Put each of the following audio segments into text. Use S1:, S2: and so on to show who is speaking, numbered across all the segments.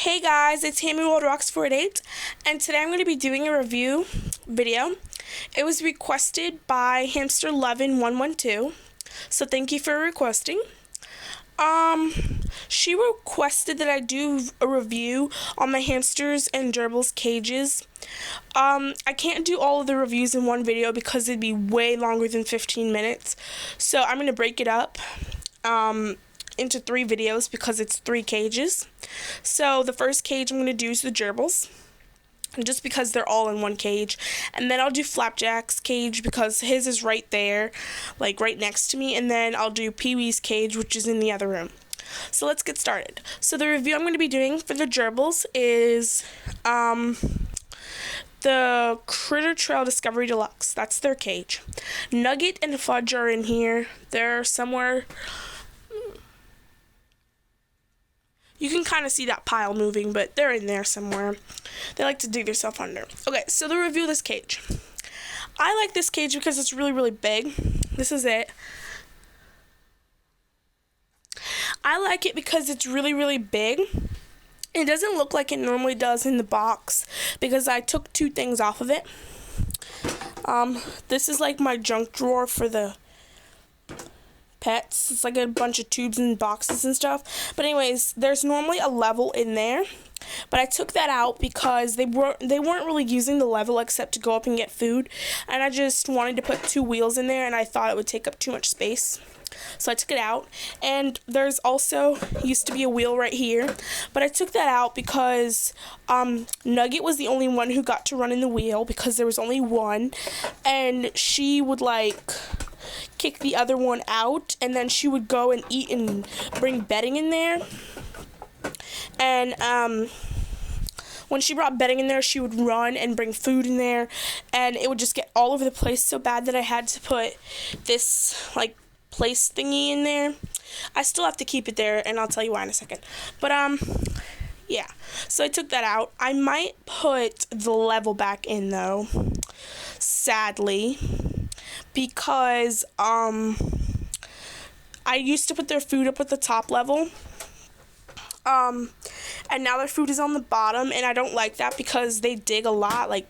S1: Hey guys, it's Hammy World Rocks 48, and today I'm going to be doing a review video. It was requested by Hamster1112, so thank you for requesting. She requested that I do a review on my hamsters and gerbils cages. I can't do all of the reviews in one video because it'd be way longer than 15 minutes, so I'm going to break it up into 3 videos because it's 3 cages. So the first cage I'm going to do is the gerbils, just because they're all in one cage, and then I'll do Flapjack's cage because his is right there, like right next to me, and then I'll do Pee-wee's cage, which is in the other room. So let's get started. So the review I'm going to be doing for the gerbils is the Crittertrail Discovery Deluxe. That's their cage. Nugget and Fudge are in here. They're somewhere. You can kind of see that pile moving, but they're in there somewhere. They like to dig themselves under. Okay, so the review of this cage. I like this cage because it's really, really big. This is it. I like it because it's really, really big. It doesn't look like it normally does in the box because I took 2 things off of it. This is like my junk drawer for the pets. It's like a bunch of tubes and boxes and stuff. But anyways, there's normally a level in there, but I took that out because they weren't really using the level except to go up and get food, and I just wanted to put 2 wheels in there, and I thought it would take up too much space. So I took it out, and there's also used to be a wheel right here, but I took that out because Nugget was the only one who got to run in the wheel because there was only one, and she would like kick the other one out, and then she would go and eat and bring bedding in there. And when she brought bedding in there, she would run and bring food in there, and it would just get all over the place so bad that I had to put this like place thingy in there. I still have to keep it there, and I'll tell you why in a second. But yeah, so I took that out. I might put the level back in though, sadly, because I used to put their food up at the top level, and now their food is on the bottom, and I don't like that because they dig a lot. Like,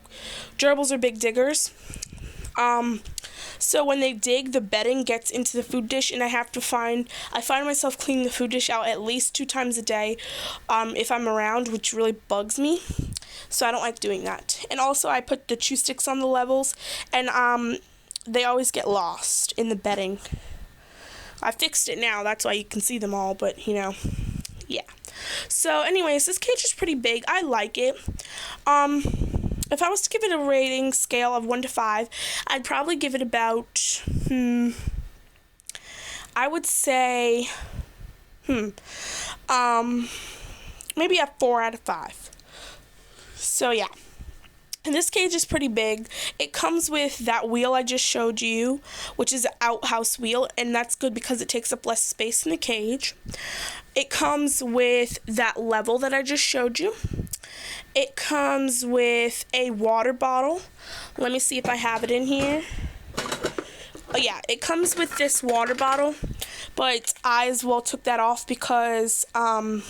S1: gerbils are big diggers. So when they dig, the bedding gets into the food dish, and I find myself cleaning the food dish out at least 2 times a day if I'm around, which really bugs me. So I don't like doing that. And also I put the chew sticks on the levels, and they always get lost in the bedding. I fixed it now, that's why you can see them all, but you know, yeah. So anyways, this cage is pretty big. I like it. If I was to give it a rating scale of 1 to 5, I'd probably give it about, I would say, maybe a 4 out of 5. So yeah. And this cage is pretty big. It comes with that wheel I just showed you, which is an outhouse wheel, and that's good because it takes up less space in the cage. It comes with that level that I just showed you. It comes with a water bottle. Let me see if I have it in here. Oh yeah, it comes with this water bottle, but I as well took that off because I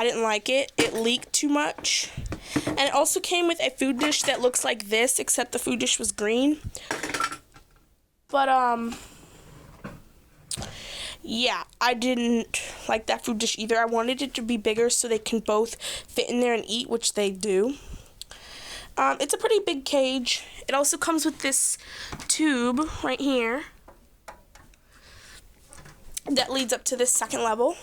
S1: didn't like it. It leaked too much. And it also came with a food dish that looks like this, except the food dish was green. But yeah, I didn't like that food dish either. I wanted it to be bigger so they can both fit in there and eat, which they do. It's a pretty big cage. It also comes with this tube right here that leads up to this second level.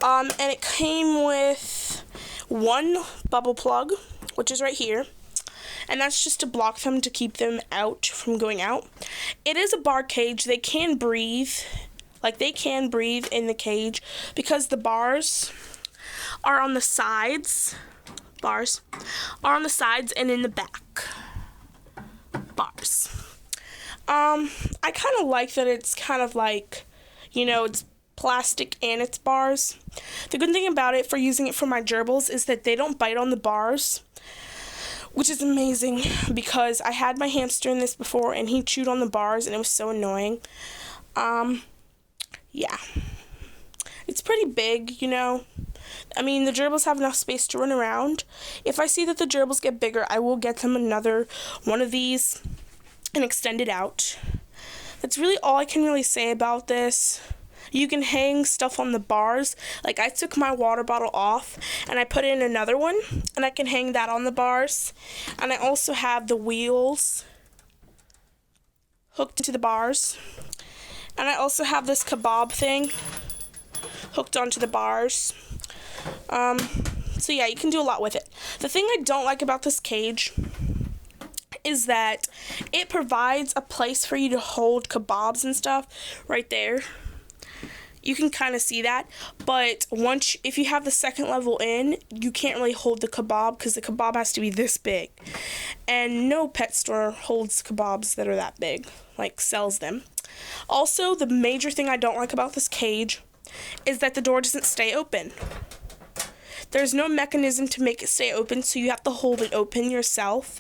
S1: And it came with 1 bubble plug, which is right here. And that's just to block them, to keep them out from going out. It is a bar cage. They can breathe. Like, they can breathe in the cage because the bars are on the sides. Bars are on the sides and in the back. Bars. I kind of like that it's kind of like, you know, it's plastic and it's bars. The good thing about it for using it for my gerbils is that they don't bite on the bars, which is amazing because I had my hamster in this before and he chewed on the bars and it was so annoying. Yeah. It's pretty big, you know. I mean, the gerbils have enough space to run around. If I see that the gerbils get bigger, I will get them another one of these and extend it out. That's really all I can really say about this. You can hang stuff on the bars. Like, I took my water bottle off and I put in another one, and I can hang that on the bars. And I also have the wheels hooked into the bars. And I also have this kebab thing hooked onto the bars. So yeah, you can do a lot with it. The thing I don't like about this cage is that it provides a place for you to hold kebabs and stuff right there. You can kind of see that, but if you have the second level in, you can't really hold the kebab because the kebab has to be this big. And no pet store holds kebabs that are that big, like sells them. Also, the major thing I don't like about this cage is that the door doesn't stay open. There's no mechanism to make it stay open, so you have to hold it open yourself.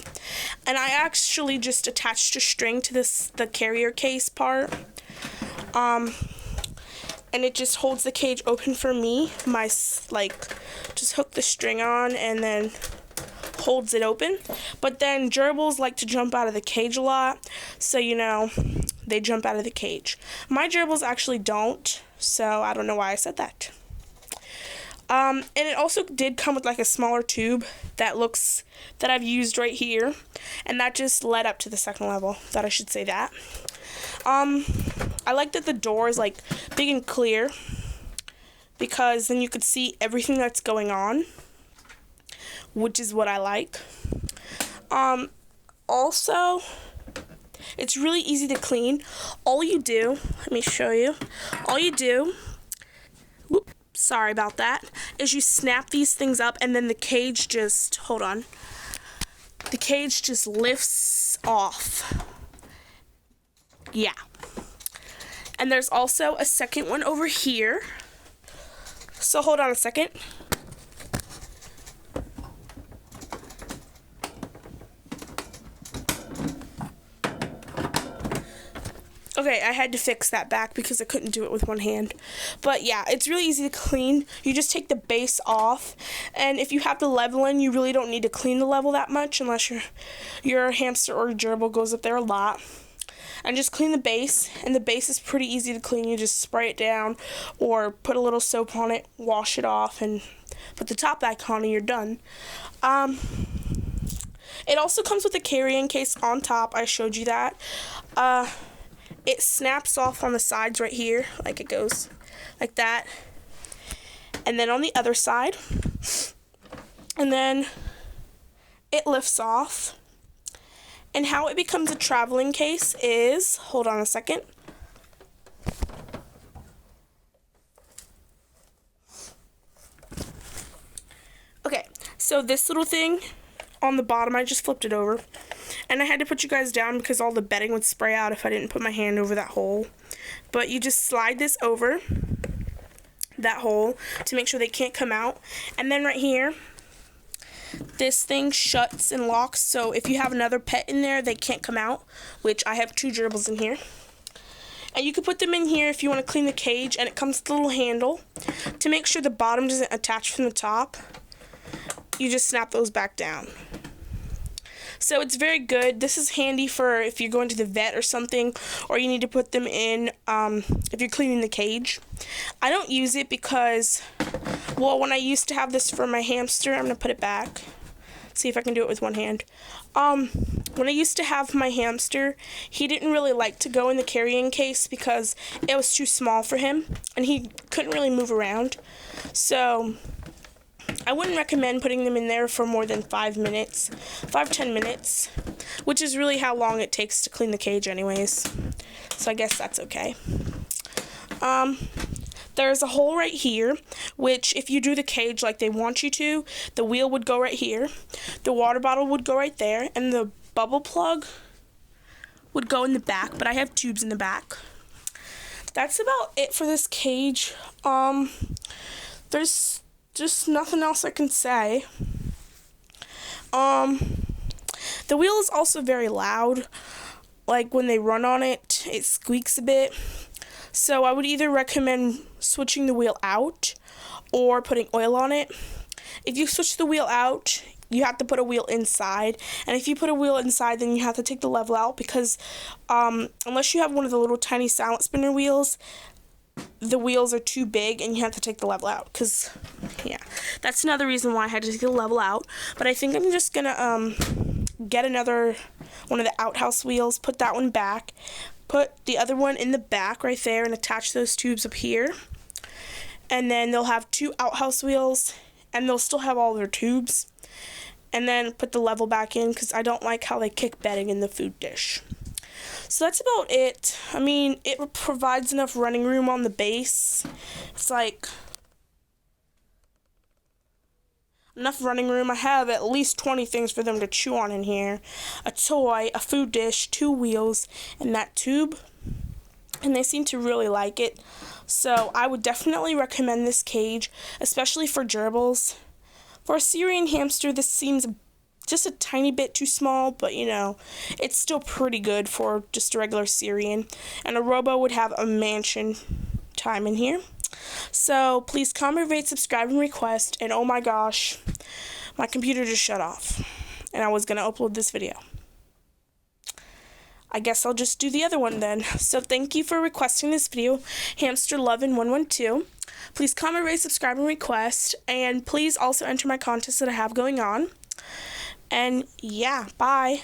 S1: And I actually just attached a string to the carrier case part. And it just holds the cage open for me. Just hook the string on and then holds it open. But then gerbils like to jump out of the cage a lot, so they jump out of the cage. My gerbils actually don't, so I don't know why I said that. And it also did come with like a smaller tube that I've used right here, and that just led up to the second level. That I should say that. I like that the door is like big and clear, because then you could see everything that's going on, which is what I like. Also, it's really easy to clean. All you do, let me show you. All you do, sorry about that, is you snap these things up, and then the cage just, the cage just lifts off. Yeah. And there's also a second one over here. So hold on a second. Okay, I had to fix that back because I couldn't do it with one hand. But yeah, it's really easy to clean. You just take the base off, and if you have the level in, you really don't need to clean the level that much unless your hamster or gerbil goes up there a lot. And just clean the base, and the base is pretty easy to clean. You just spray it down or put a little soap on it, wash it off, and put the top back on, and you're done. It also comes with a carrying case on top. I showed you that. It snaps off on the sides right here, like it goes like that. And then on the other side, and then it lifts off. And how it becomes a traveling case is, hold on a second. Okay, so this little thing on the bottom, I just flipped it over. And I had to put you guys down because all the bedding would spray out if I didn't put my hand over that hole. But you just slide this over that hole to make sure they can't come out. And then right here, this thing shuts and locks, so if you have another pet in there, they can't come out, which I have 2 gerbils in here. And you can put them in here if you want to clean the cage, and it comes with a little handle. To make sure the bottom doesn't attach from the top, you just snap those back down. So it's very good. This is handy for if you're going to the vet or something, or you need to put them in if you're cleaning the cage. I don't use it because, well, when I used to have this for my hamster, I'm going to put it back. See if I can do it with one hand. When I used to have my hamster, he didn't really like to go in the carrying case because it was too small for him, and he couldn't really move around. So I wouldn't recommend putting them in there for more than 5 minutes, 5-10 minutes, which is really how long it takes to clean the cage anyways. So I guess that's okay. There's a hole right here, which if you do the cage like they want you to, the wheel would go right here, the water bottle would go right there, and the bubble plug would go in the back, but I have tubes in the back. That's about it for this cage. There's just nothing else I can say. The wheel is also very loud. Like when they run on it, it squeaks a bit. So I would either recommend switching the wheel out, or putting oil on it. If you switch the wheel out, you have to put a wheel inside, and if you put a wheel inside, then you have to take the level out, because unless you have one of the little tiny silent spinner wheels, the wheels are too big and you have to take the level out. Because yeah, that's another reason why I had to take the level out. But I think I'm just gonna get another one of the outhouse wheels, put that one back, put the other one in the back right there, and attach those tubes up here, and then they'll have 2 outhouse wheels, and they'll still have all their tubes, and then put the level back in, because I don't like how they kick bedding in the food dish. So that's about it. I mean, it provides enough running room on the base. It's like enough running room. I have at least 20 things for them to chew on in here. A toy, a food dish, 2 wheels, and that tube. And they seem to really like it. So I would definitely recommend this cage, especially for gerbils. For a Syrian hamster, this seems just a tiny bit too small, but you know, it's still pretty good for just a regular Syrian. And a Robo would have a mansion time in here. So please comment, rate, subscribe, and request. And oh my gosh, my computer just shut off, and I was gonna upload this video. I guess I'll just do the other one then. So thank you for requesting this video, Hamster Lovin' 112. Please comment, rate, subscribe, and request. And please also enter my contest that I have going on. And yeah, bye.